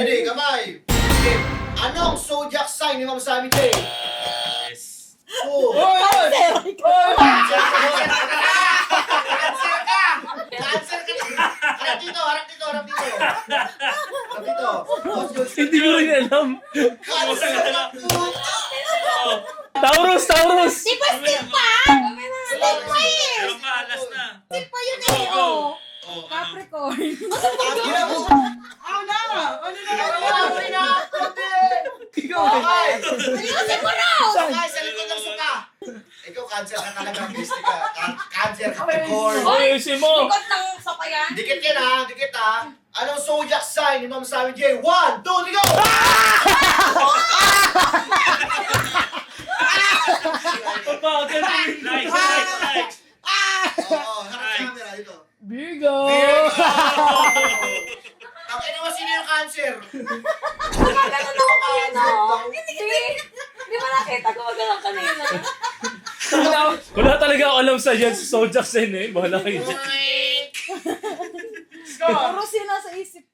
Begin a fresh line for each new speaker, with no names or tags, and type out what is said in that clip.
Ready, kamay. Okay. Anong zodiac sign ni Ma'am Sammy J?
Yes.
Oh.
Cancer!
Cancer ka! Cancer ka! Harap dito, harap dito, harap dito. Harap dito.
Hindi ko rin alam.
Cancer ka puta!
Taurus! Taurus!
Di ba stick pa? Stick pa eh!
Pero pa, last na.
Stick pa yun eh, oh!
Oh, ano?
Capricorn.
Gina mo!
Ano na? Ano na?
Kamay na!
Ikaw
Kamay!
Ayusin mo na!
Kamay sa likod ng suka! Ikaw, cancer ka talaga, Misty ka. Cancer ka, Capricorn.
ayusin mo!
Likod ng sapayan.
Dikit yan ha, dikit ha. Anong zodiac sign ni Ma'am Sammy J? 1, 2, 3, go!
Bakit?
Nice, nice, nice.
Oo, harap sa camera, dito.
Virgo!
Ang ina mo, sino yung cancer?
Gumagano ako kanina. Hindi mo nakita, gumagano kanina.
Wala talaga ako alam sa yan sa zodiac sign eh. Bahala kayo.
Puro sila sa isip